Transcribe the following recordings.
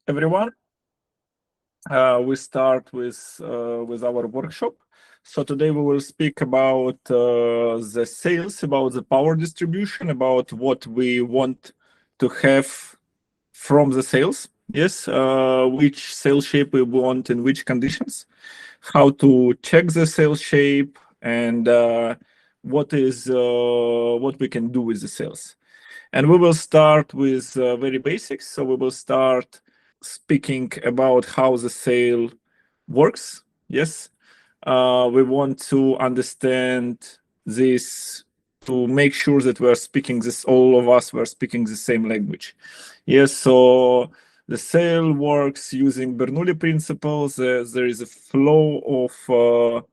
everyone. We start with our workshop. So today we will speak about the sales, about the power distribution, about what we want to have from the sales. Yes, which sales shape we want in which conditions, how to check the sales shape, and what we can do with the sales. And we will start with very basics. So we will start speaking about how the sale works. Yes, we want to understand this to make sure that we are speaking this, all of us were speaking the same language. Yes, so the sale works using Bernoulli principles. There is a flow of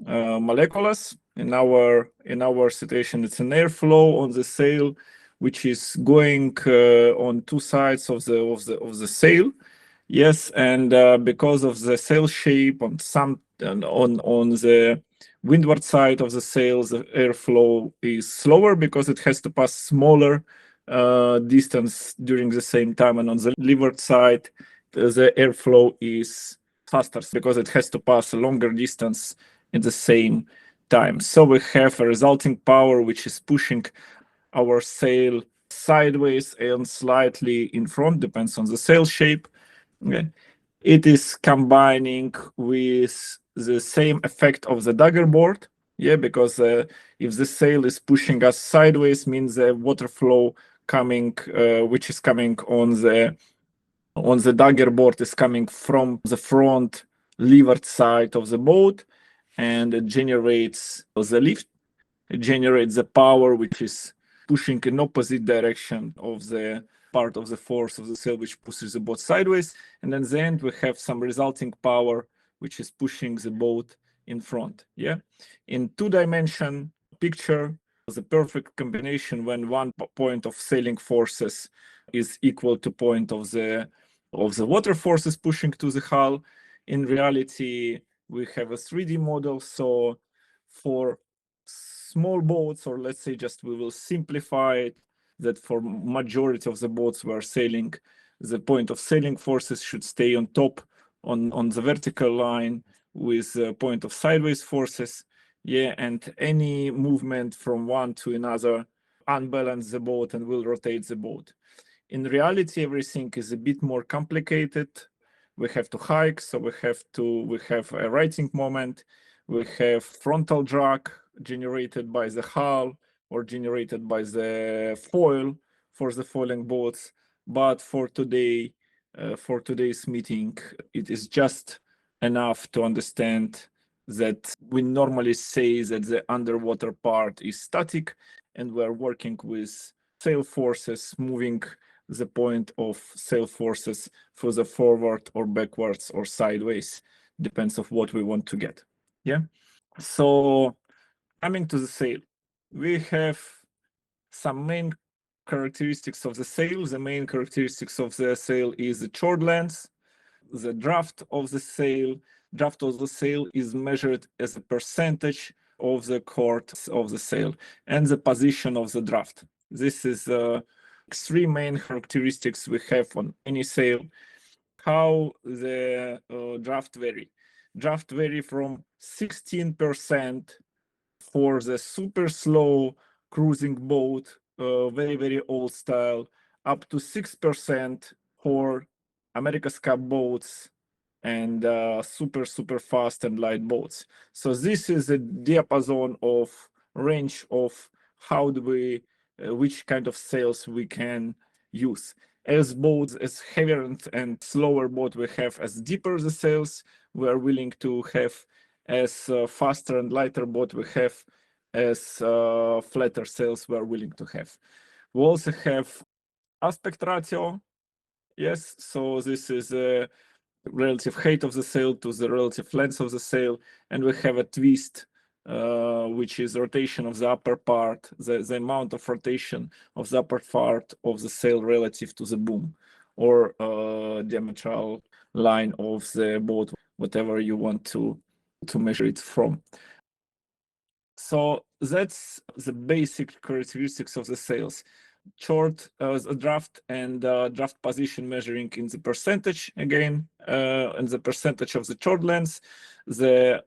molecules. In our situation, it's an airflow on the sail, which is going on two sides of the sail. Yes, and because of the sail shape on the windward side of the sail, the airflow is slower because it has to pass smaller distance during the same time, and on the leeward side, the airflow is faster because it has to pass a longer distance in the same time. So we have a resulting power which is pushing our sail sideways and slightly in front, depends on the sail shape. Okay. It is combining with the same effect of the dagger board. Yeah, because if the sail is pushing us sideways, means the water flow coming, which is coming on the dagger board, is coming from the front leeward side of the boat, and it generates the lift. It generates the power which is pushing in opposite direction of the part of the force of the sail which pushes the boat sideways, and at the end we have some resulting power which is pushing the boat in front. Yeah, in two-dimension picture, the perfect combination when one point of sailing forces is equal to point of the water forces pushing to the hull. In reality, we have a 3D model. So for small boats, or let's say just we will simplify it, that for majority of the boats we are sailing, the point of sailing forces should stay on top on the vertical line with the point of sideways forces. Yeah, and any movement from one to another unbalance the boat and will rotate the boat. In reality, everything is a bit more complicated. We have to hike, so we have a righting moment, we have frontal drag generated by the hull or generated by the foil for the foiling boats. But for today, for today's meeting, it is just enough to understand that we normally say that the underwater part is static, and we're working with sail forces moving the point of sail forces for the forward or backwards or sideways, depends of what we want to get. Yeah. So coming to the sail, we have some main characteristics of the sail. The main characteristics of the sail is the chord length. The draft of the sail is measured as a percentage of the chord of the sail and the position of the draft. This is three main characteristics we have on any sail. How the draft vary? Draft vary from 16% for the super slow cruising boat, very old style, up to 6% for America's Cup boats and super fast and light boats. So this is a diapason of range of how do we which kind of sails we can use. As boats, as heavier and slower boat we have, as deeper the sails we are willing to have, as faster and lighter boat we have, as flatter sails we are willing to have. We also have aspect ratio. Yes, so this is a relative height of the sail to the relative length of the sail, and we have a twist, which is rotation of the upper part, the amount of rotation of the upper part of the sail relative to the boom, or diametral line of the boat, whatever you want to measure it from. So that's the basic characteristics of the sails. draft and draft position measuring in the percentage again, and the percentage of the chord length, the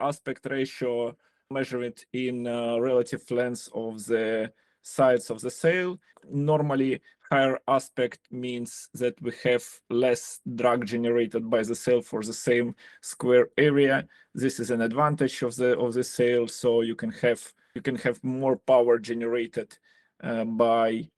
aspect ratio measured in relative length of the sides of the sail. Normally, higher aspect means that we have less drag generated by the sail for the same square area. This is an advantage of the sail, so you can have more power generated by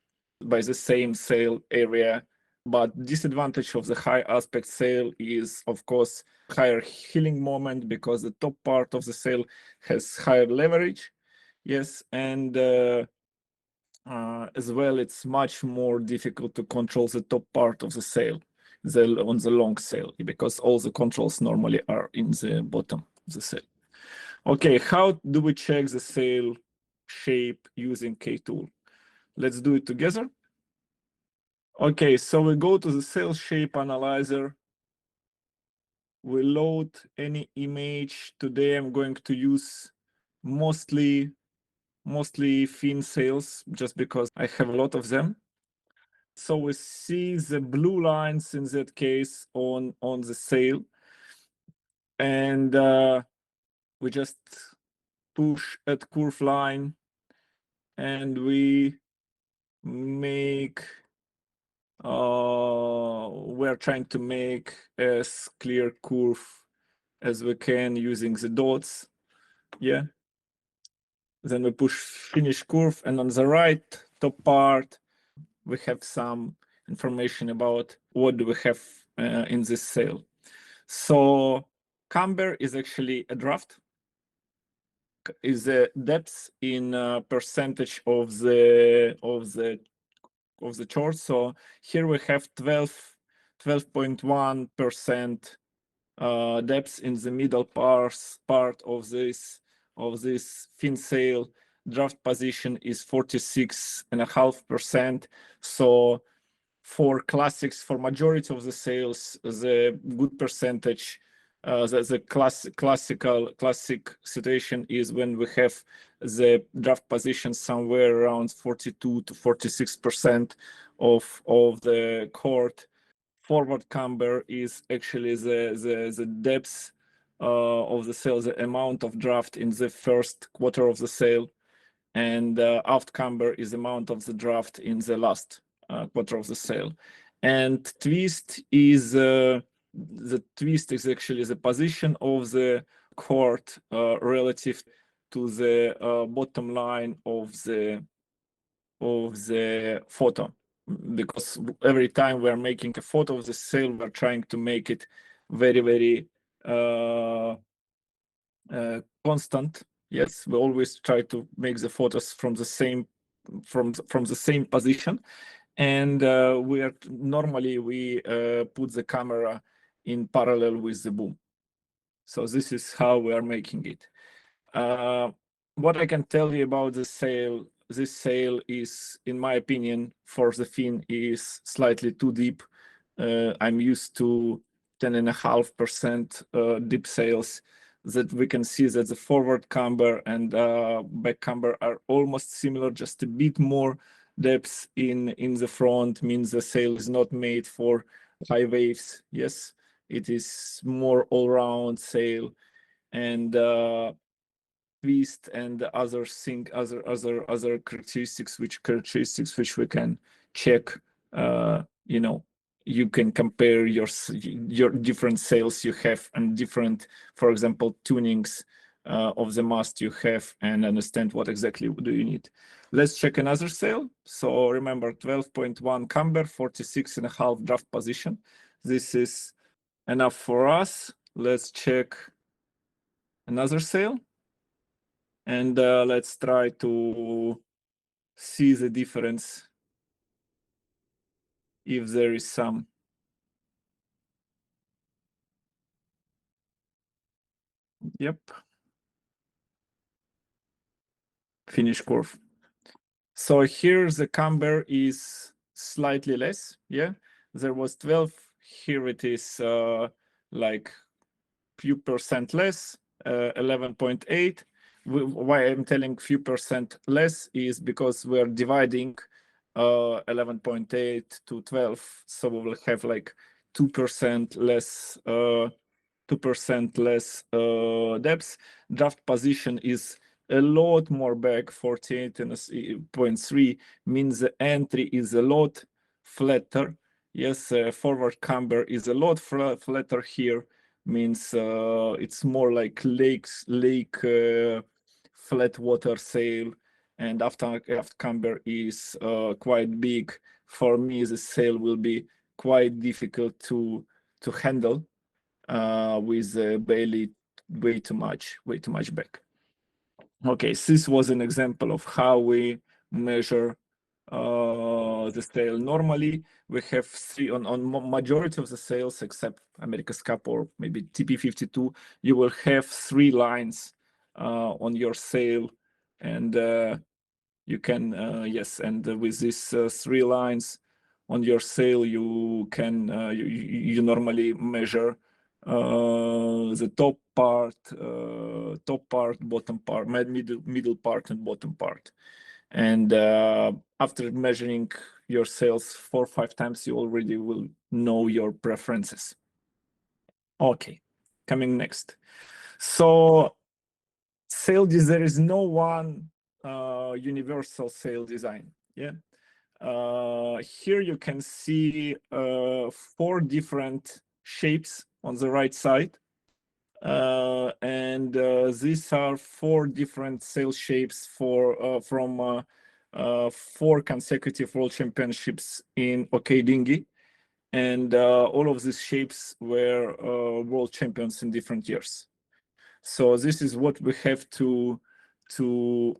the same sail area. But disadvantage of the high aspect sail is, of course, higher heeling moment, because the top part of the sail has higher leverage. Yes, and as well, it's much more difficult to control the top part of the sail on the long sail, because all the controls normally are in the bottom of the sail. Okay, how do we check the sail shape using kTool? Let's do it together. Okay, so we go to the sail shape analyzer. We load any image. Today I'm going to use mostly fin sails, just because I have a lot of them. So we see the blue lines in that case on the sail, and we just push at curve line, and we make we're trying to make as clear curve as we can using the dots. Yeah, then we push finish curve, and on the right top part we have some information about what do we have in this sail. So camber is actually a draft, is the depth in percentage of the chord. So here we have 12.1% depth in the middle part of this fin sail. Draft position is 46.5%. So for classics, for majority of the sails, the good percentage, the classic situation is when we have the draft position somewhere around 42 to 46% of the chord. Forward camber is actually the depth of the sail, the amount of draft in the first quarter of the sail, and aft camber is the amount of the draft in the last quarter of the sail. And twist is the twist is actually the position of the chord relative to the bottom line of the photo, because every time we're making a photo of the sail, we're trying to make it very constant. Yes, we always try to make the photos from the same position, and we normally put the camera in parallel with the boom. So this is how we are making it. What I can tell you about the sail, this sail is, in my opinion, for the fin, is slightly too deep. I'm used to 10.5% deep sails. That we can see that the forward camber and back camber are almost similar, just a bit more depth in the front means the sail is not made for high waves. Yes, it is more all-round sail, and twist and other characteristics which we can check. You know, you can compare your different sails you have and different, for example, tunings of the mast you have, and understand what exactly do you need. Let's check another sail. So remember, 12.1 camber, 46.5 draft position. This is enough for us. Let's check another sail, and let's try to see the difference, if there is some. Yep. Finish curve. So here the camber is slightly less. Yeah, there was 12. Here it is like few percent less, 11.8. Why I'm telling few percent less is because we're dividing 11.8 to 12, so we will have like 2% less 2% less depth. Draft position is a lot more back, 48.3, means the entry is a lot flatter. Yes, forward camber is a lot flatter here, means it's more like lake flat water sail, and after camber is quite big. For me, the sail will be quite difficult to handle with barely way too much back. Okay, this was an example of how we measure the sail. Normally, we have three on majority of the sails, except America's Cup or maybe TP52. You will have 3 lines on your sail, and you can yes, and with these 3 lines on your sail, you can you normally measure the top part, bottom part, middle part, and bottom part. And after measuring your sails 4 or 5 times, you already will know your preferences. Okay, coming next. So there is no one universal sail design. Yeah. Here you can see 4 different shapes on the right side. And these are 4 different sail shapes from 4 consecutive world championships in OK dinghy. And all of these shapes were world champions in different years. So this is what we have to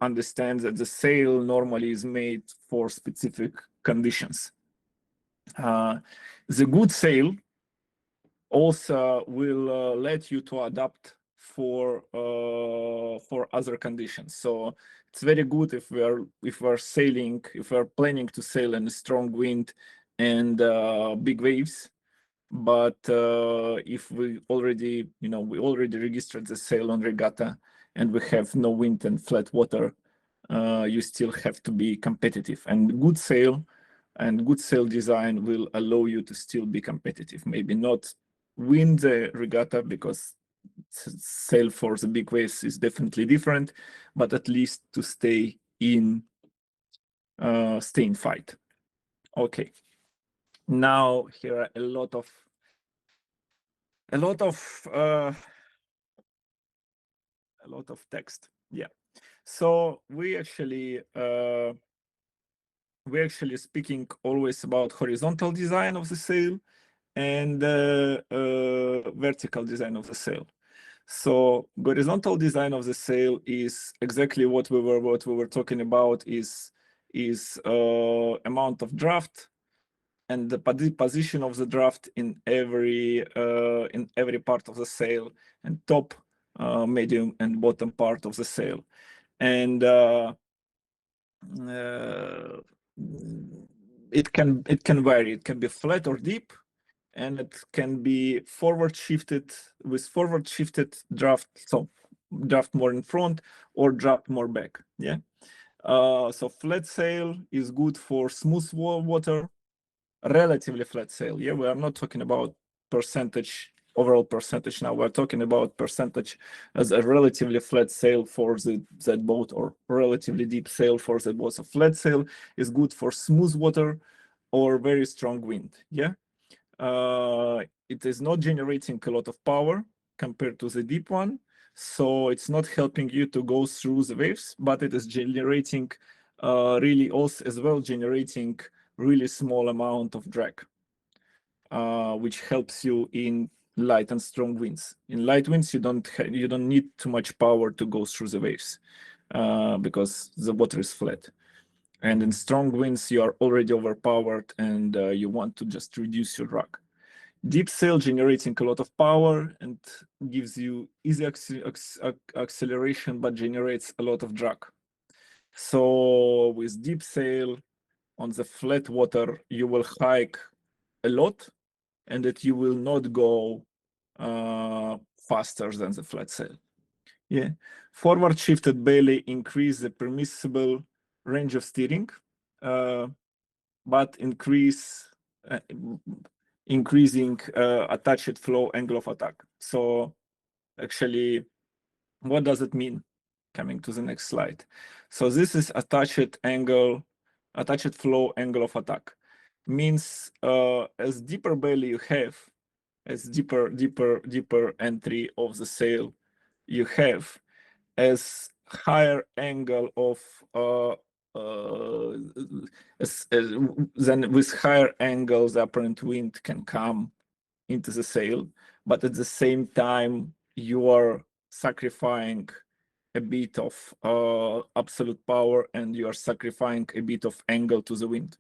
understand, that the sail normally is made for specific conditions. The good sail also will let you to adapt for other conditions. So it's very good if we're sailing, if we're planning to sail in a strong wind and big waves. But if we already registered the sail on regatta and we have no wind and flat water, you still have to be competitive. And good sail design will allow you to still be competitive. Maybe not win the regatta, because sail for the big waves is definitely different, but at least to stay in fight. Okay. Now here are a lot of text. Yeah. So we actually speaking always about horizontal design of the sail and vertical design of the sail. So horizontal design of the sail is exactly what we were talking about, is amount of draft and the position of the draft in every part of the sail, and top, medium, and bottom part of the sail. And it can vary. It can be flat or deep, and it can be forward shifted draft, so draft more in front or draft more back. Yeah. So flat sail is good for smooth water, relatively flat sail. Yeah, we are not talking about overall percentage now. We're talking about percentage as a relatively flat sail for that boat, or relatively deep sail for that boat. So flat sail is good for smooth water or very strong wind. Yeah. It is not generating a lot of power compared to the deep one, so it's not helping you to go through the waves, but it is generating really also as well generating really small amount of drag, which helps you in light and strong winds. In light winds, you don't need too much power to go through the waves because the water is flat. And in strong winds, you are already overpowered and you want to just reduce your drag. Deep sail generating a lot of power and gives you easy acceleration, but generates a lot of drag. So with deep sail on the flat water, you will hike a lot, and that you will not go faster than the flat sail. Yeah, forward shifted belly increase the permissible range of steering. but increasing attached flow angle of attack. So actually, what does it mean? Coming to the next slide. So this is attached flow angle of attack. Means as deeper belly you have, as deeper entry of the sail you have, as higher angle of then with higher angle the apparent wind can come into the sail, but at the same time you are sacrificing a bit of absolute power and you are sacrificing a bit of angle to the wind.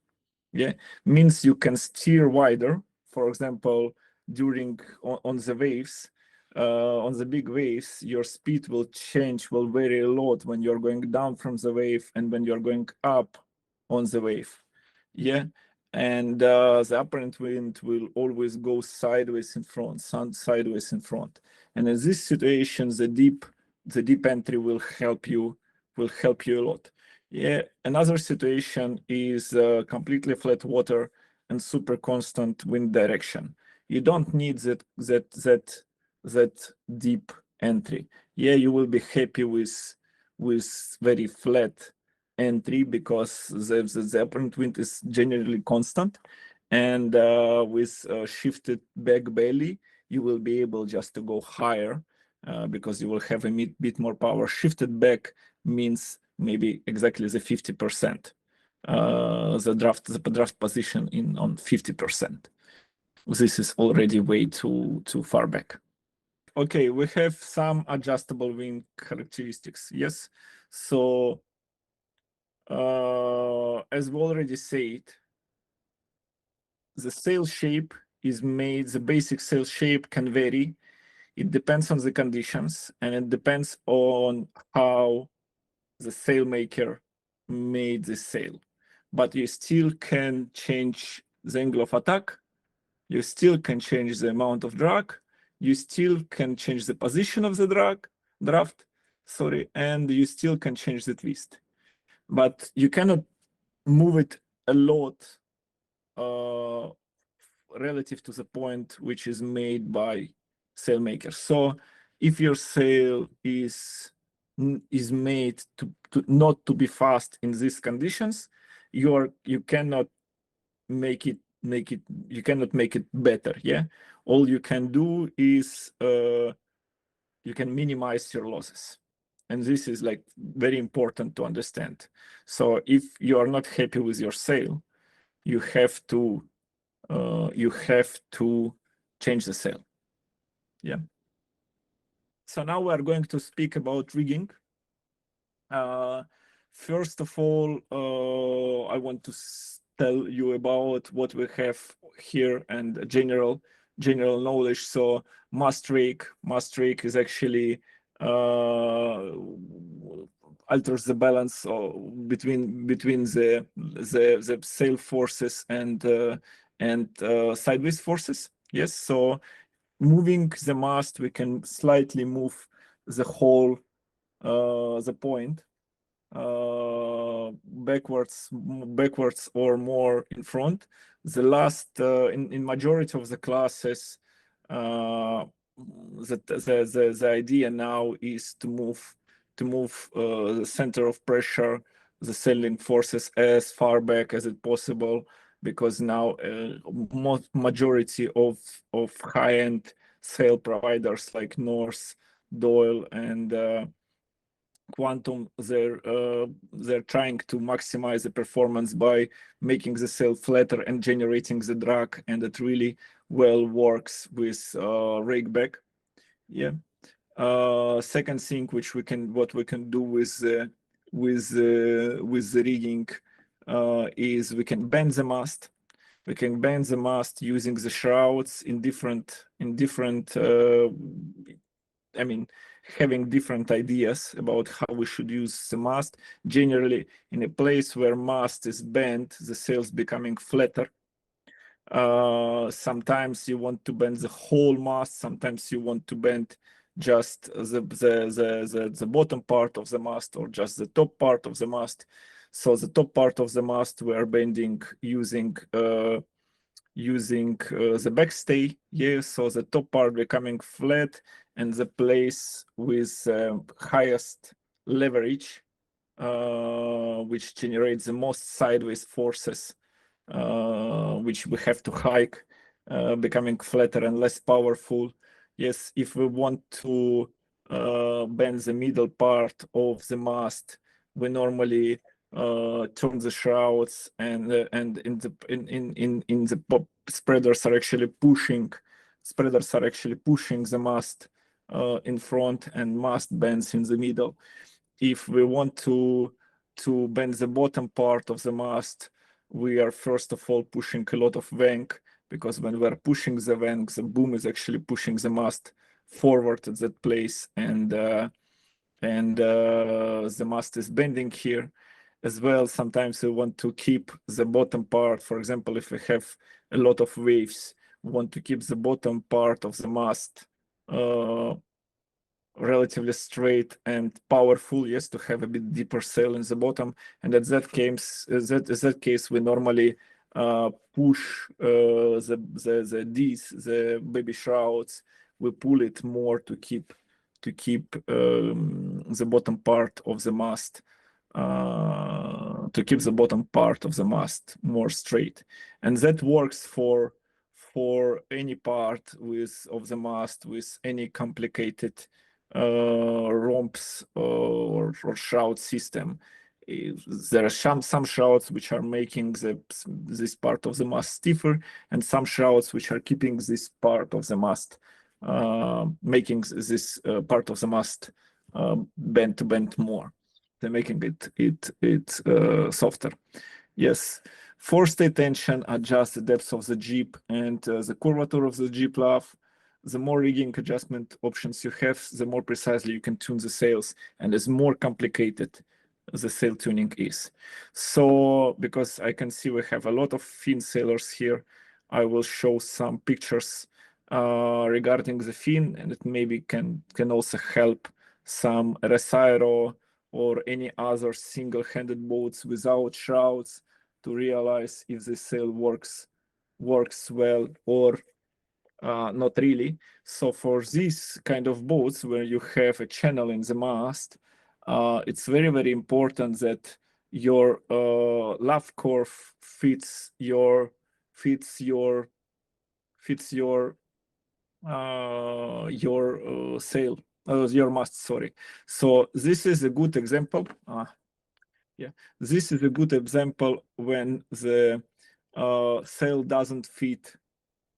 Yeah, means you can steer wider. For example, during on the waves, on the big waves, your speed will vary a lot when you're going down from the wave and when you're going up on the wave. Yeah, and the apparent wind will always go sideways in front, sideways in front. And in this situation, the deep entry will help you a lot. Yeah, another situation is completely flat water and super constant wind direction. You don't need that deep entry. Yeah, you will be happy with very flat entry because the apparent wind is generally constant, and with shifted back belly, you will be able just to go higher because you will have a bit more power. Shifted back means maybe exactly the 50%, the draft position on 50%. This is already way too far back. Okay, we have some adjustable wing characteristics. Yes, so as we already said, the sail shape is made. The basic sail shape can vary. It depends on the conditions, and it depends on how the sailmaker made the sail. But you still can change the angle of attack. You still can change the amount of drag. You still can change the position of the draft, and you still can change the twist. But you cannot move it a lot relative to the point which is made by sailmaker. So if your sail is made to not to be fast in these conditions, you cannot make it better. Yeah, all you can do is you can minimize your losses, and this is like very important to understand. So if you are not happy with your sail, you have to change the sail. Yeah. So now we are going to speak about rigging. First of all, I want to tell you about what we have here and general knowledge. So mast rake is actually alters the balance between the sail forces and sideways forces. Yes, so moving the mast, we can slightly move the whole the point backwards or more in front. The last in majority of the classes, the idea now is to move the center of pressure, the sailing forces, as far back as it possible, because now majority of high-end sail providers like Norse, Doyle, and Quantum, they're trying to maximize the performance by making the sail flatter and generating the drag, and it really well works with rake back. Yeah. Second thing what we can do with the rigging is we can bend the mast. We can bend the mast using the shrouds in different I mean, having different ideas about how we should use the mast. Generally, in a place where mast is bent, the sail's becoming flatter. Sometimes you want to bend the whole mast. Sometimes you want to bend just the bottom part of the mast or just the top part of the mast. So the top part of the mast we are bending using the backstay. Yeah, so the top part becoming flat, and the place with highest leverage, which generates the most sideways forces, which we have to hike, becoming flatter and less powerful. Yes, if we want to bend the middle part of the mast, we normally turn the shrouds, and in the spreaders are actually pushing the mast in front, and mast bends in the middle. If we want to bend the bottom part of the mast, we are first of all pushing a lot of wank, because when we're pushing the wank, the boom is actually pushing the mast forward at that place, and the mast is bending here as well. Sometimes we want to keep the bottom part. For example, if we have a lot of waves, we want to keep the bottom part of the mast relatively straight and powerful, yes, to have a bit deeper sail in the bottom. And at that case, we normally push the baby shrouds. We pull it more to keep the bottom part of the mast more straight, and that works for any part of the mast with any complicated romps or shroud system. There are some shrouds which are making this part of the mast stiffer, and some shrouds which are keeping this part of the mast, making this part of the mast bend more. They're making it softer. Yes. Forestay tension adjusts the depth of the jib and the curvature of the jib laugh. The more rigging adjustment options you have, the more precisely you can tune the sails, and as more complicated the sail tuning is. So, because I can see we have a lot of fin sailors here, I will show some pictures regarding the fin, and it maybe can also help some Resairo or any other single-handed boats without shrouds to realize if the sail works well or not really. So for these kind of boats where you have a channel in the mast, it's very, very important that your laugh curve fits your sail, your mast, sorry. So this is a good example. Yeah, this is a good example when the sail doesn't fit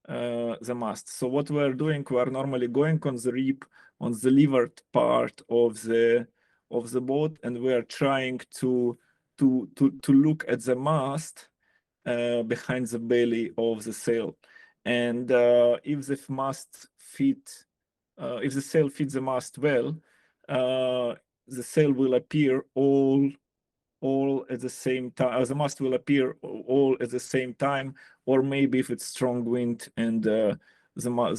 the mast. So what we're doing, we are normally going on the rib, on the leeward part of the boat, and we are trying to look at the mast behind the belly of the sail. And if the mast fit, if the sail fits the mast well, the sail will appear all at the same time. The mast will appear all at the same time, or maybe if it's strong wind and the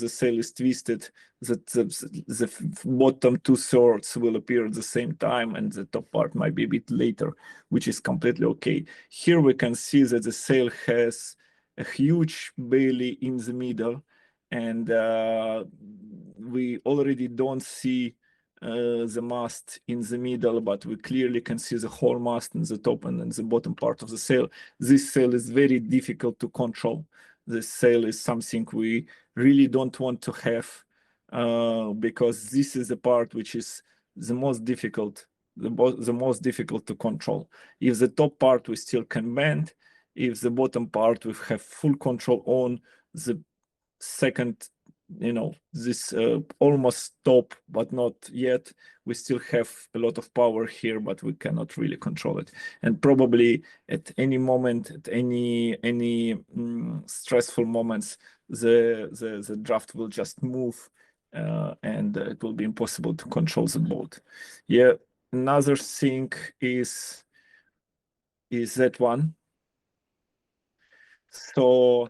sail is twisted, the bottom 2/3 will appear at the same time, and the top part might be a bit later, which is completely okay. Here we can see that the sail has a huge belly in the middle, and we already don't see the mast in the middle, but we clearly can see the whole mast in the top and in the bottom part of the sail. This sail is very difficult to control. This sail is something we really don't want to have, because this is the part which is the most difficult, the most difficult to control. If the top part we still can bend, if the bottom part we have full control on, the second, this almost top, but not yet, we still have a lot of power here, but we cannot really control it. And probably at any moment, at any stressful moments, the draft will just move, and it will be impossible to control the boat. Yeah, another thing is that one. So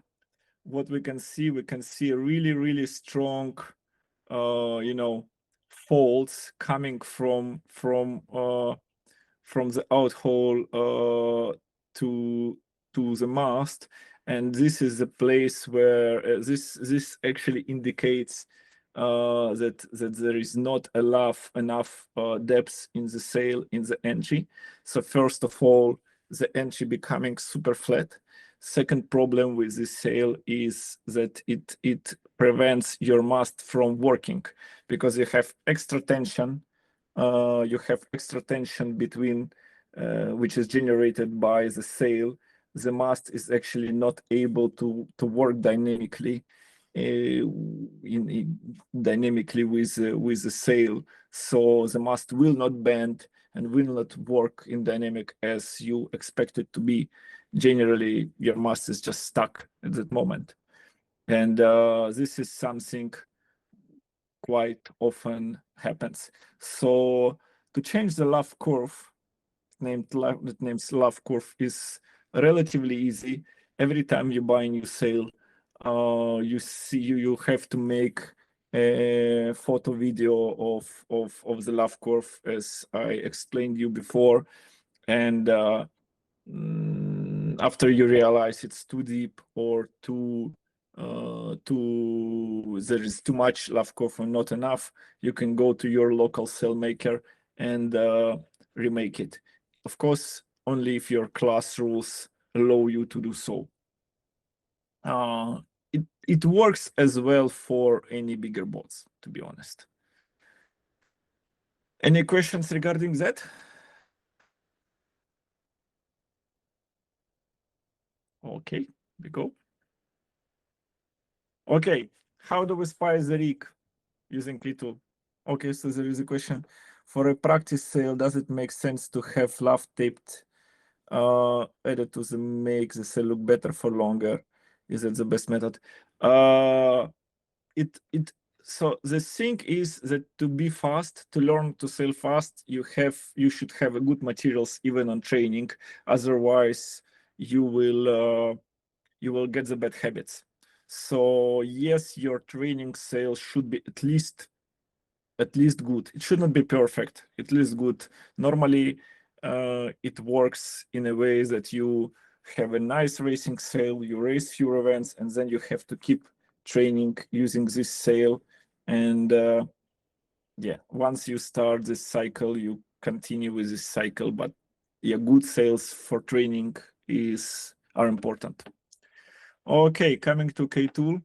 what we can see really, really strong, folds coming from out hole to the mast, and this is the place where this actually indicates that there is not enough depth in the sail in the entry. So first of all, the entry becoming super flat. Second problem with this sail is that it prevents your mast from working, because you have extra tension. You have extra tension between, which is generated by the sail. The mast is actually not able to work dynamically, dynamically with the sail. So the mast will not bend and will not work in dynamic as you expect it to be. Generally, your mast is just stuck at that moment. And this is something quite often happens. So to change the love curve, that name's love curve, is relatively easy. Every time you buy a new sail, you have to make a photo video of the love curve, as I explained you before, and after you realize it's too deep or there is too much love curve or not enough, you can go to your local sail maker and remake it. Of course, only if your class rules allow you to do so. It works as well for any bigger boats, to be honest. Any questions regarding that? Okay, we go. Okay, how do we spice the rig using kTool? Okay, so there is a question. For a practice sail, does it make sense to have laugh taped added to make the sail look better for longer? Is that the best method? So the thing is that to be fast, to learn to sail fast, you should have a good materials even on training. Otherwise, you will get the bad habits. So yes, your training sail should be at least good. It should not be perfect, at least good. Normally, it works in a way that you have a nice racing sail, you race few events, and then you have to keep training using this sail. And yeah, once you start this cycle, you continue with this cycle. But yeah, good sails for training are important. Okay, coming to kTool.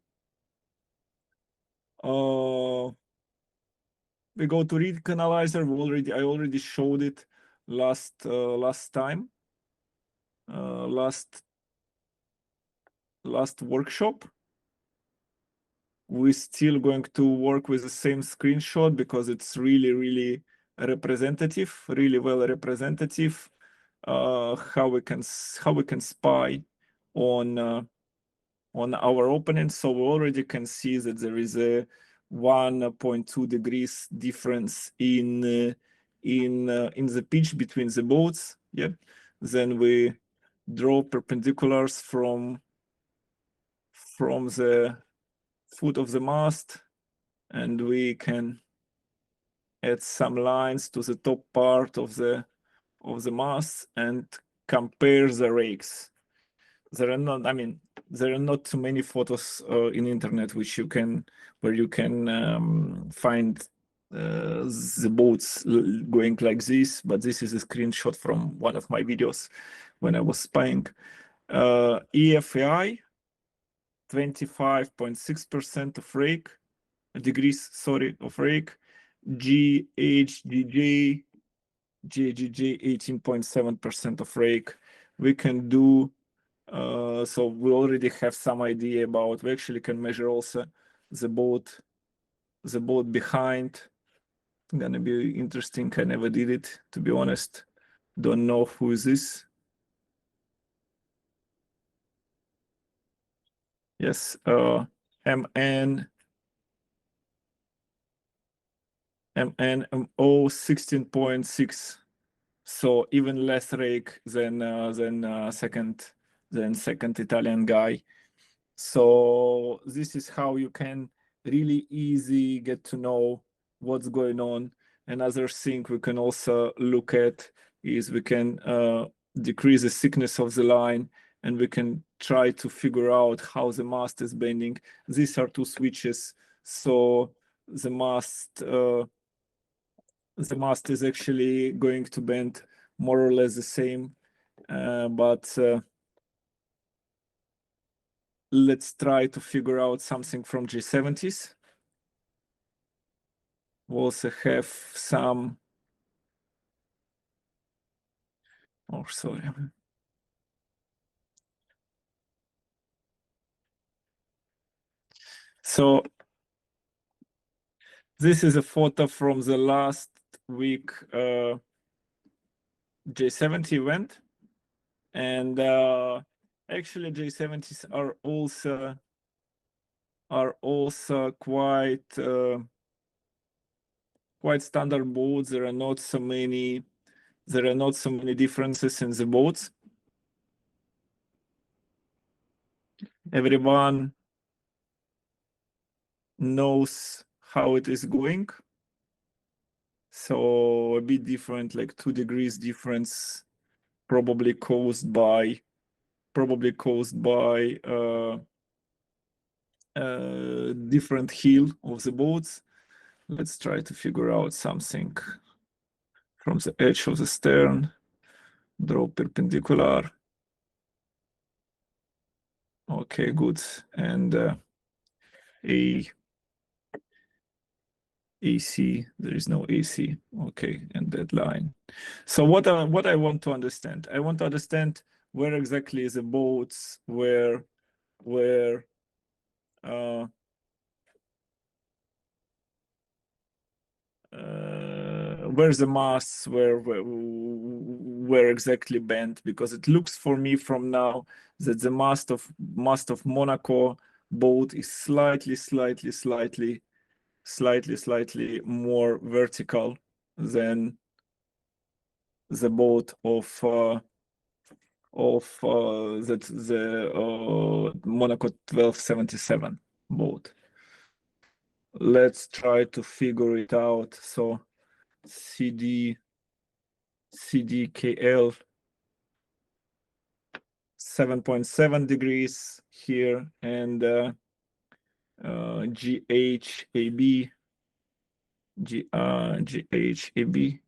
We go to read analyzer. I already showed it last time, last workshop. We're still going to work with the same screenshot because it's really representative, really well representative. How we can spy on our opponent. So we already can see that there is a 1.2 degrees difference in the pitch between the boats. Yeah. Then we draw perpendiculars from the foot of the mast, and we can add some lines to the top part of the mast and compare the rakes. There are not too many photos in internet where you can find the boats going like this, but this is a screenshot from one of my videos when I was spying. EFI, 25.6% of rake degrees, of rake. GHGJ 18.7% of rake. We can do so we already have some idea about. We actually can measure also the boat behind. Gonna be interesting. I never did it, to be honest. Don't know who is this. Yes, MNMO 16.6. So even less rake than second Italian guy. So this is how you can really easy get to know what's going on. Another thing we can also look at is we can decrease the thickness of the line, and we can try to figure out how the mast is bending. These are two switches, so the mast is actually going to bend more or less the same, but let's try to figure out something from J70s. We also have some, oh, sorry. So this is a photo from the last week J70 event, and actually J70s are also quite standard boats. There are not so many differences in the boats. Everyone knows how it is going. So a bit different, like 2 degrees difference, probably caused by different heel of the boats. Let's try to figure out something from the edge of the stern. Draw perpendicular. Okay, good. And AC, there is no AC. Okay, and that line. So what I want to understand, I want to understand where exactly the boats where's the masts where exactly bent, because it looks for me from now that the mast of Monaco boat is slightly more vertical than the boat of the Monaco 1277 boat. Let's try to figure it out. So CDKL 7.7 degrees here, and GHAB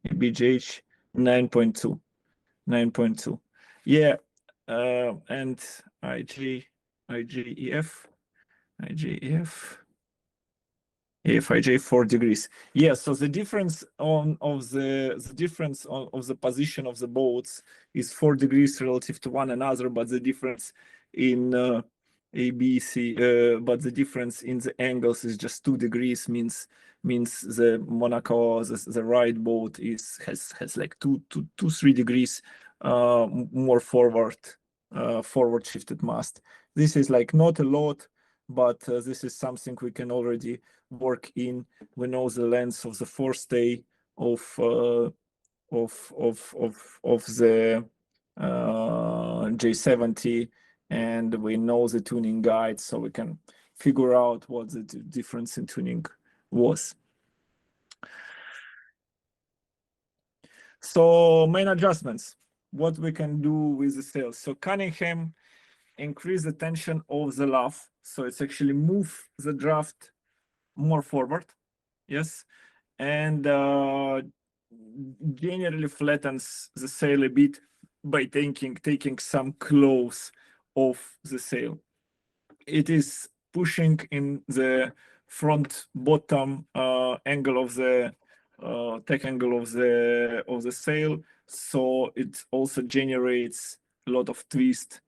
ABGH 9.2. Yeah, and IJEF FIJ 4 degrees. Yeah, so the difference of the position of the boats is 4 degrees relative to one another, but the difference in ABC, but the difference in the angles is just 2 degrees. Means the Monaco, the right boat has like 3 degrees more forward shifted mast. This is like not a lot, but this is something we can already work in. We know the length of the forestay of the J70, and we know the tuning guide, so we can figure out what the difference in tuning was. So main adjustments, what we can do with the sails. So Cunningham increase the tension of the luff, so it's actually move the draft more forward, yes, and generally flattens the sail a bit by taking some close off the sail. It is pushing in the front bottom angle of the tack angle of the sail, so it also generates a lot of twist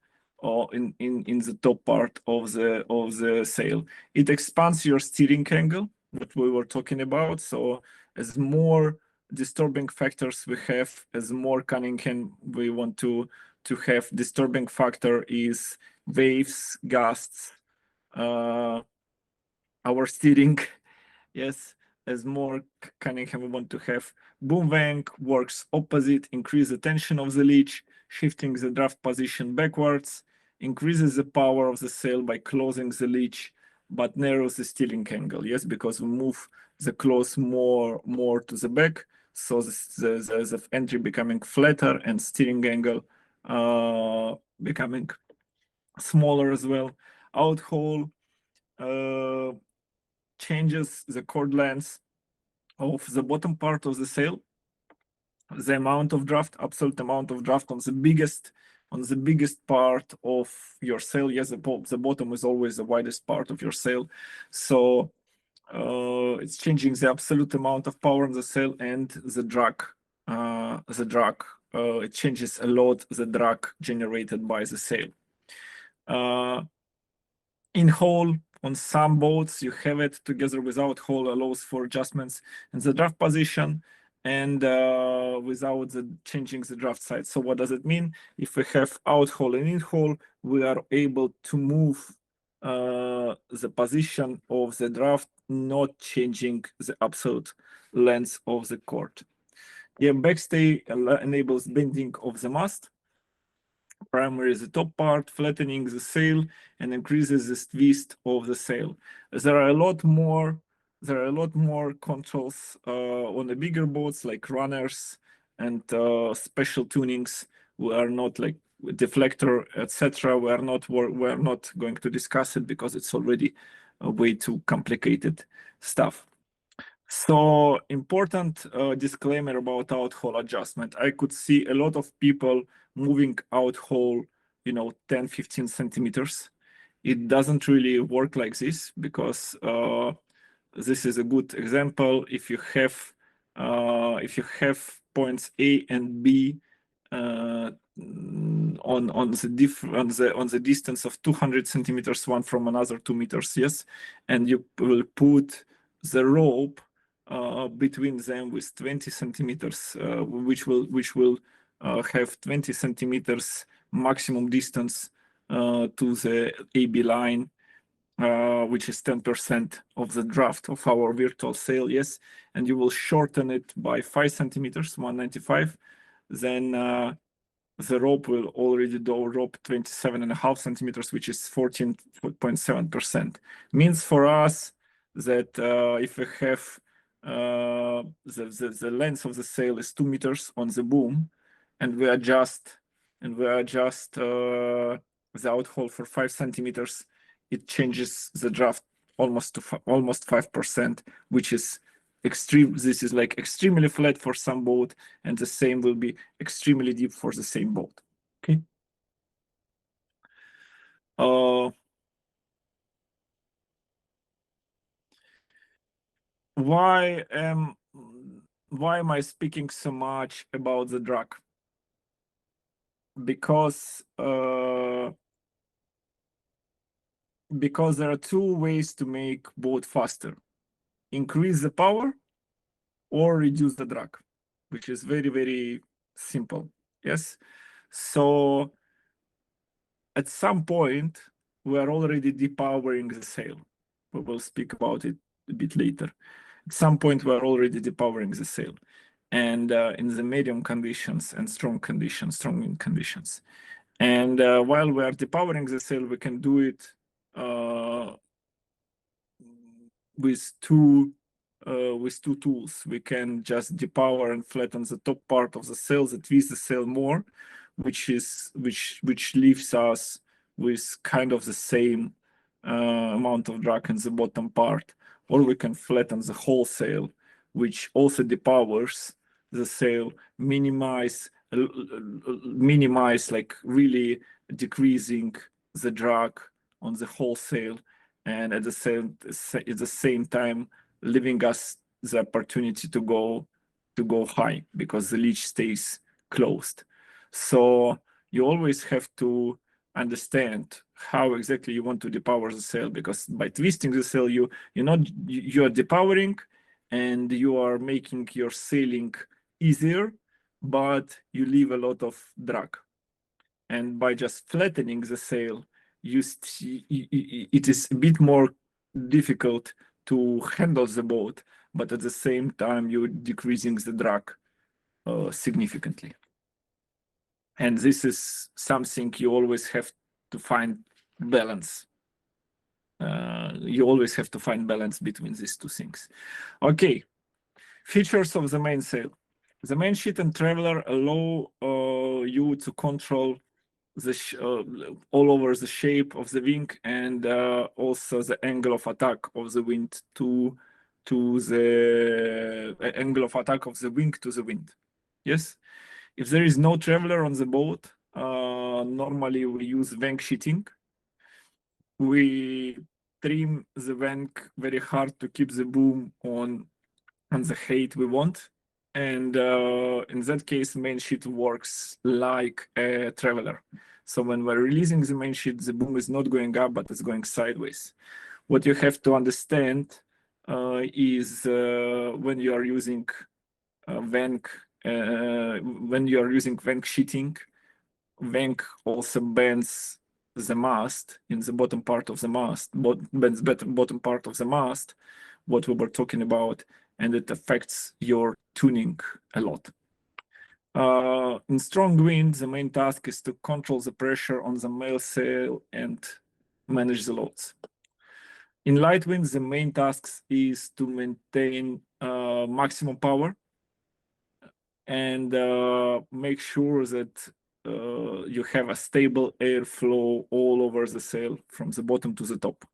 in the top part of the sail. It expands your steering angle that we were talking about. So as more disturbing factors we have, as more Cunningham we want to have. Disturbing factor is waves, gusts, our steering. Yes, as more Cunningham we want to have. Boom wank works opposite, increase the tension of the leech, shifting the draft position backwards, increases the power of the sail by closing the leech, but narrows the steering angle. Yes, because we move the clothes more to the back, So the entry becoming flatter and steering angle becoming smaller as well. Outhole changes the chord length of the bottom part of the sail, the amount of draft, absolute amount of draft on the biggest part of your sail. Yes, the bottom is always the widest part of your sail. So it's changing the absolute amount of power on the sail and the drag. It changes a lot the drag generated by the sail. In hole, on some boats, you have it together with outhole, allows for adjustments in the draft position and without changing the draft side. So what does it mean? If we have outhole and in-hole, we are able to move the position of the draft, not changing the absolute length of the cord. Yeah, backstay enables bending of the mast. Primary is the top part, flattening the sail and increases the twist of the sail. There are a lot more controls on the bigger boats like runners and special tunings. We are not like deflector, etc. We are not going to discuss it because it's already way too complicated stuff. So important disclaimer about outhole adjustment. I could see a lot of people moving outhole, 10, 15 centimeters. It doesn't really work like this because this is a good example. If you have points A and B on the distance of 200 centimeters one from another 2 meters, yes, and you will put the rope between them with 20 centimeters, which will have 20 centimeters maximum distance to the AB line, which is 10% of the draft of our virtual sail, yes, and you will shorten it by 5 centimeters, 195, then the rope will already do rope 27.5 centimeters, which is 14.7%. Means for us that if we have the length of the sail is 2 meters on the boom, and we adjust the outhole for 5 centimeters, it changes the draft almost 5%, which is extreme. This is like extremely flat for some boat, and the same will be extremely deep for the same boat. Okay. Why am I speaking so much about the drag? Because there are two ways to make boat faster: increase the power or reduce the drag, which is very, very simple. Yes. So at some point, we are already depowering the sail. We will speak about it a bit later. At some point, we are already depowering the sail. And in the medium conditions and strong wind conditions. And while we are depowering the sail, we can do it with two tools. We can just depower and flatten the top part of the sail, that twist the sail more, which leaves us with kind of the same amount of drag in the bottom part, or we can flatten the whole sail, which also depowers the sail, minimize like really decreasing the drag on the whole sail, and at the same time leaving us the opportunity to go high because the leech stays closed. So you always have to understand how exactly you want to depower the sail, because by twisting the sail, you are depowering and you are making your sailing easier, but you leave a lot of drag. And by just flattening the sail, it is a bit more difficult to handle the boat, but at the same time, you're decreasing the drag significantly. And this is something you always have to find balance. You always have to find balance between these two things. Okay, features of the main sail. The main sheet and traveler allow you to control all over the shape of the wing and also the angle of attack of the wind to the angle of attack of the wing to the wind. Yes, if there is no traveler on the boat, normally we use wing sheeting. We trim the wing very hard to keep the boom on the height we want. And in that case, main sheet works like a traveler. So when we're releasing the main sheet, the boom is not going up, but it's going sideways. What you have to understand is when you are using vang sheeting, vang also bends the mast in the bottom part of the mast, bends bottom part of the mast, what we were talking about, and it affects your tuning a lot. In strong wind, the main task is to control the pressure on the mainsail and manage the loads. In light winds, the main task is to maintain maximum power and make sure that you have a stable airflow all over the sail from the bottom to the top.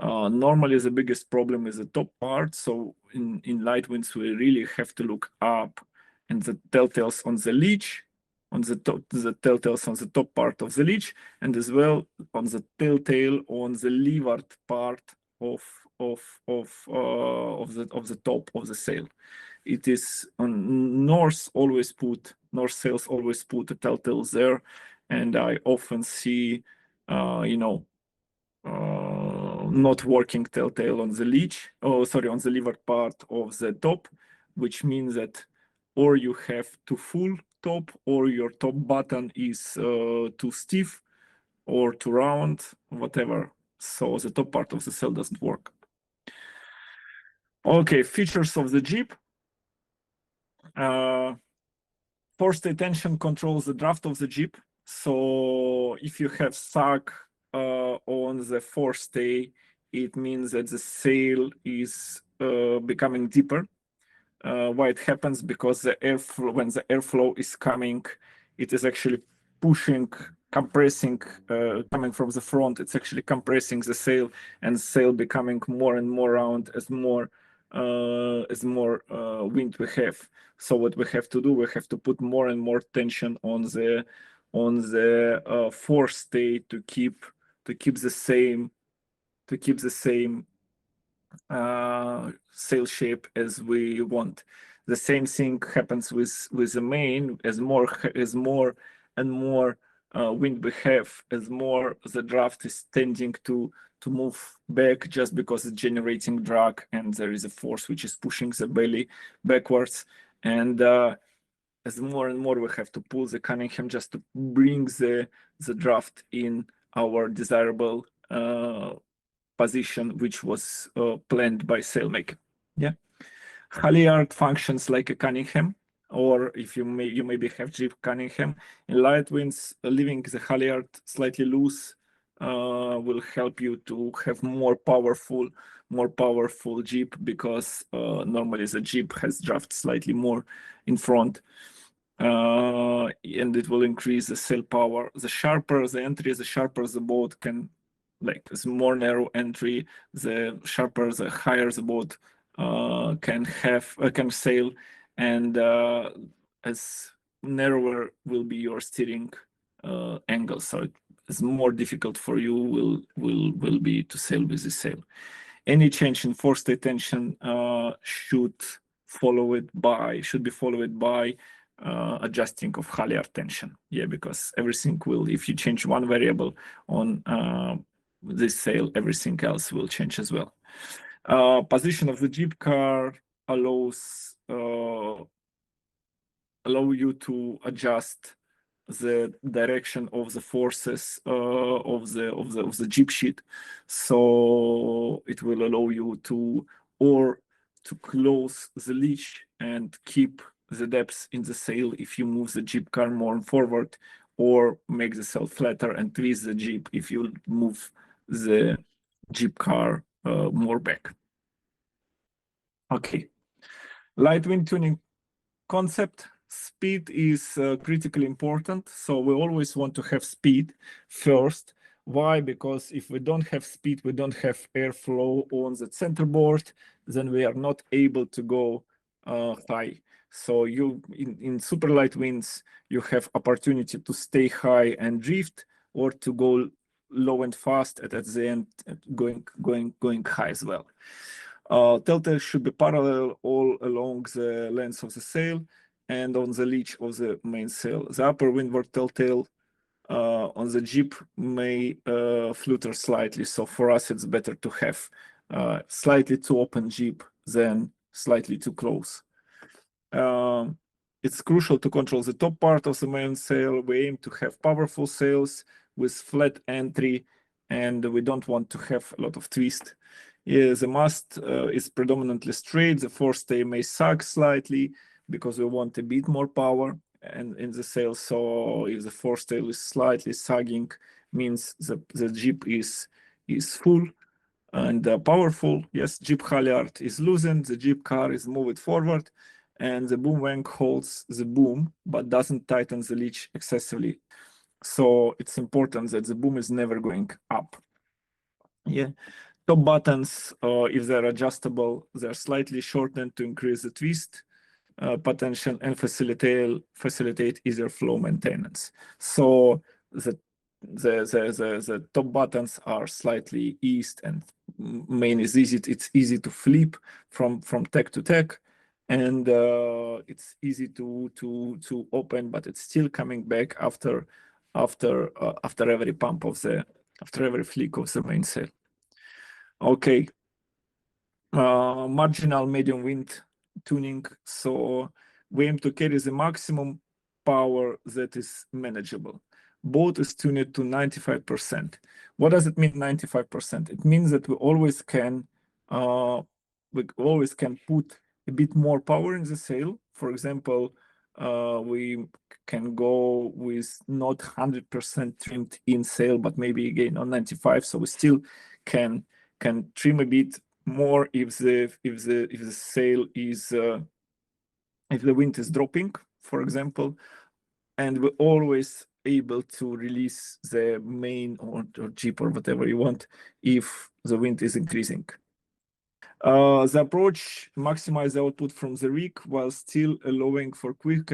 Normally, the biggest problem is the top part. So in light winds, we really have to look up, and the telltales on the leech, on the top, the telltales on the top part of the leech, and as well on the telltale on the leeward part of the top of the sail. It is on north sails always put a telltale there, and I often see, not working telltale on the leech, on the leeward part of the top, which means that or you have too full top, or your top button is too stiff or too round, whatever. So the top part of the sail doesn't work. Okay, features of the jib. Forestay tension controls the draft of the jib. So if you have sag on the forestay, it means that the sail is becoming deeper. Why it happens? Because the airflow, when the airflow is coming, it is actually pushing, compressing, coming from the front. It's actually compressing the sail, and the sail becoming more and more round as more wind we have. So what we have to do, we have to put more and more tension on the forestay to keep the same sail shape as we want. The same thing happens with the main. As more and more wind we have, as more the draft is tending to move back, just because it's generating drag and there is a force which is pushing the belly backwards. And as more and more we have to pull the Cunningham just to bring the draft in our desirable position, which was planned by sailmaker. Yeah, halyard functions like a Cunningham, or if you maybe have jib Cunningham. In light winds, leaving the halyard slightly loose will help you to have more powerful jib, because normally the jib has draft slightly more in front. And it will increase the sail power. The sharper the entry, the sharper the boat can, like, the more narrow entry, the sharper, the higher the boat can sail, and as narrower will be your steering angle. So it's more difficult for you will be to sail with the sail. Any change in forestay tension should be followed by adjusting of halyard tension. Yeah, because everything will, if you change one variable on this sail, everything else will change as well. Position of the jib car allow you to adjust the direction of the forces of the jib sheet. So it will allow you to close the leash and keep the depth in the sail if you move the jib car more forward, or make the sail flatter and twist the jib if you move the jib car more back. Okay, light wind tuning concept. Speed is critically important. So we always want to have speed first. Why? Because if we don't have speed, we don't have airflow on the center board, then we are not able to go high. So in super light winds, you have opportunity to stay high and drift, or to go low and fast, and at the end going high as well. Telltale should be parallel all along the length of the sail and on the leach of the mainsail. The upper windward telltale on the jib may flutter slightly. So for us, it's better to have slightly too open jib than slightly too close. It's crucial to control the top part of the mainsail. We aim to have powerful sails with flat entry, and we don't want to have a lot of twist. Yeah, the mast is predominantly straight. The forestay may sag slightly because we want a bit more power and in the sail. So if the forestay is slightly sagging, means the jib is full and powerful. Yes, jib halyard is loosened, the jib car is moved forward, and the boom wank holds the boom but doesn't tighten the leech excessively. So it's important that the boom is never going up. Yeah. Top buttons, if they're adjustable, they're slightly shortened to increase the twist potential and facilitate easier flow maintenance. So the top buttons are slightly eased, and main is easy. It's easy to flip from tech to tech, and it's easy to open, but it's still coming back after every pump of after every flick of the mainsail. Okay. Marginal medium wind tuning. So we aim to carry the maximum power that is manageable. Boat is tuned to 95%. What does it mean, 95%? It means that we always can put a bit more power in the sail. For example, we can go with not 100% trimmed in sail, but maybe again on 95. So we still can trim a bit more if the sail is if the wind is dropping, for example, and we're always able to release the main or jib or whatever you want if the wind is increasing. The approach maximize the output from the rake while still allowing for quick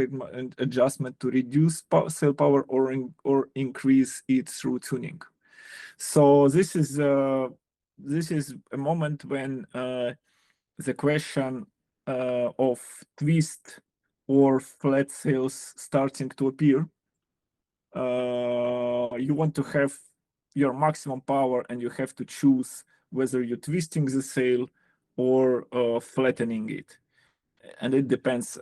adjustment to reduce sail power or increase it through tuning. So this is a moment when the question of twist or flat sails starting to appear. You want to have your maximum power, and you have to choose whether you're twisting the sail or flattening it, and it depends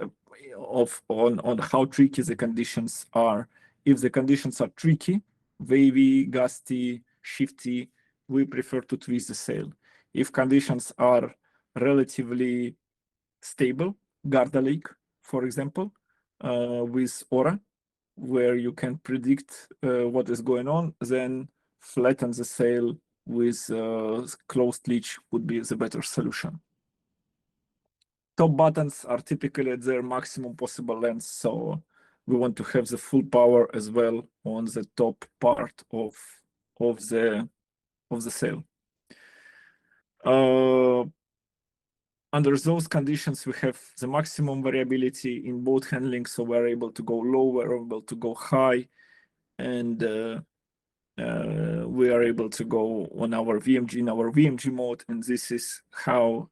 on how tricky the conditions are. If the conditions are tricky, wavy, gusty, shifty, we prefer to twist the sail. If conditions are relatively stable, Garda Lake, for example, with Aura, where you can predict what is going on, then flatten the sail with closed leech would be the better solution. Top buttons are typically at their maximum possible length, so we want to have the full power as well on the top part of the sail. Under those conditions, we have the maximum variability in boat handling, so we're able to go low, we're able to go high, and we are able to go on our VMG mode, and this is how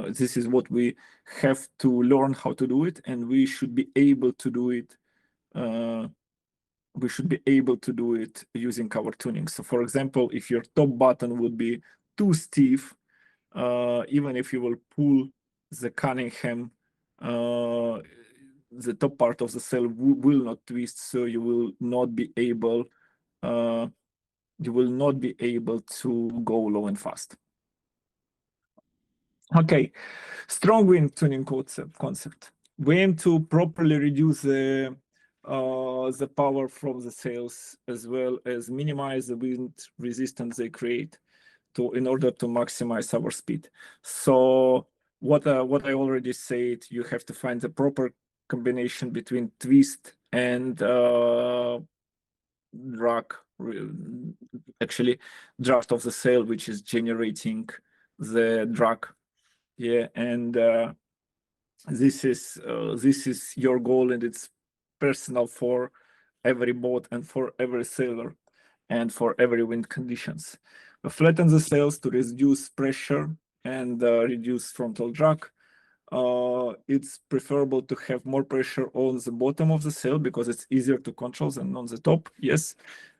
this is what we have to learn how to do it, and we should be able to do it. We should be able to do it using our tuning. So, for example, if your top button would be too stiff, even if you will pull the Cunningham, the top part of the sail will not twist, so you will not be able to go low and fast. Okay, strong wind tuning concept. We aim to properly reduce the power from the sails, as well as minimize the wind resistance they create in order to maximize our speed. So what I already said, you have to find the proper combination between twist and drag, actually draft of the sail, which is generating the drag. Yeah, and this is your goal, and it's personal for every boat and for every sailor and for every wind conditions. Flatten the sails to reduce pressure and reduce frontal drag. It's preferable to have more pressure on the bottom of the sail because it's easier to control than on the top. Yes,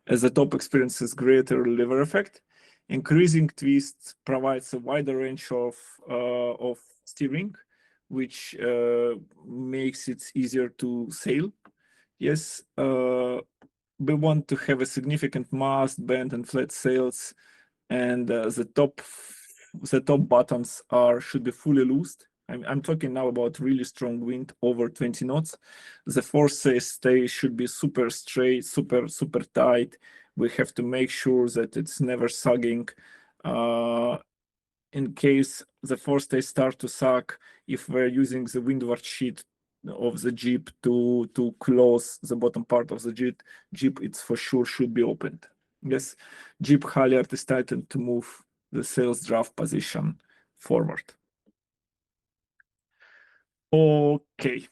as the top experiences greater lever effect. Increasing twists provides a wider range of steering, which makes it easier to sail. Yes, we want to have a significant mast, bend, and flat sails, and the top buttons should be fully loosed. I'm talking now about really strong wind over 20 knots. The forestay should be super straight, super tight. We have to make sure that it's never sagging. In case the forestay start to sag, if we're using the windward sheet of the jib to close the bottom part of the jib, it's for sure should be opened. Yes, jib halyard is tightened to move the sails draft position forward. Okay.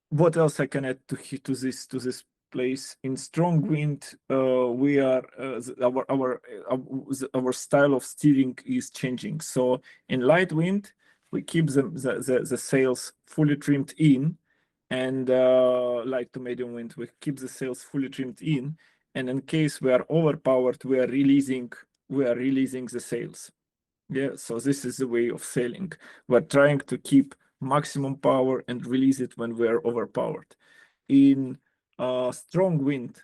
What else I can add to this place? In strong wind, we are our style of steering is changing. So in light wind, we keep the sails fully trimmed in, and light to medium wind, we keep the sails fully trimmed in. And in case we are overpowered, we are releasing the sails. Yeah, so this is the way of sailing. We're trying to keep maximum power and release it when we're overpowered. In strong wind,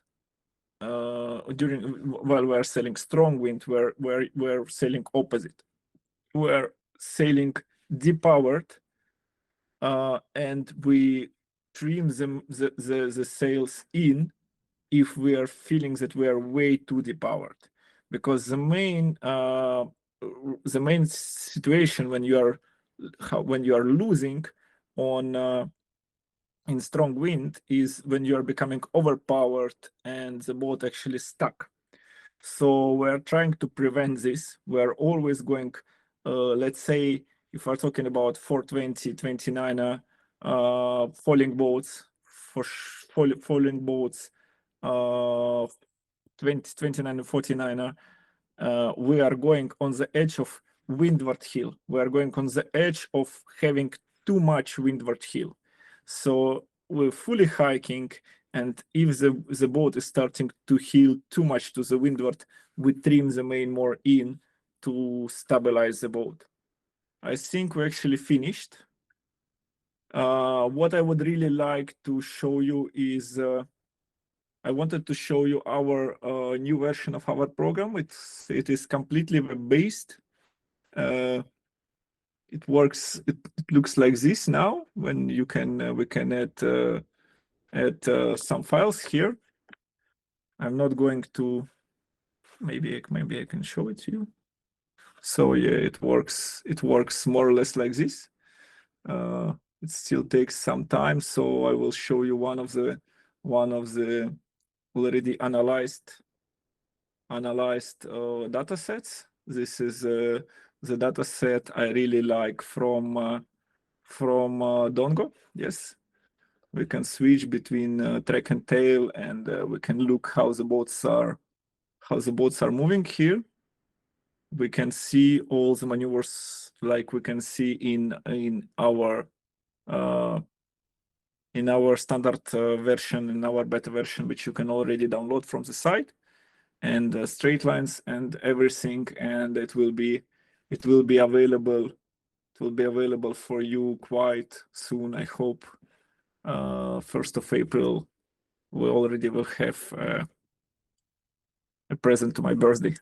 while we're sailing strong wind, we're sailing opposite. We're sailing depowered, and we trim the sails in if we are feeling that we are way too depowered, because the main situation when you are losing on in strong wind is when you are becoming overpowered and the boat actually stuck. So we're trying to prevent this. We're always going, let's say, if we're talking about 420, 29er falling boats, falling boats, 29 and 49er, we are going on the edge of windward heel. We are going on the edge of having too much windward heel. So we're fully hiking, and if the boat is starting to heel too much to the windward, we trim the main more in to stabilize the boat. I think we actually finished. What I would really like to show you is I wanted to show you our new version of our program. It is completely web-based. It works. It looks like this now. When you can, we can add some files here. I'm not going to. Maybe I can show it to you. So yeah, it works. It works more or less like this. It still takes some time, so I will show you one of the already analyzed data sets. This is the data set I really like from Dongo. Yes, we can switch between track and tail, and we can look how the boats are moving here. We can see all the maneuvers like we can see in our standard version, in our beta version, which you can already download from the site, and straight lines and everything, and it will be available. It will be available for you quite soon, I hope. 1st of April, we already will have a present to my birthday.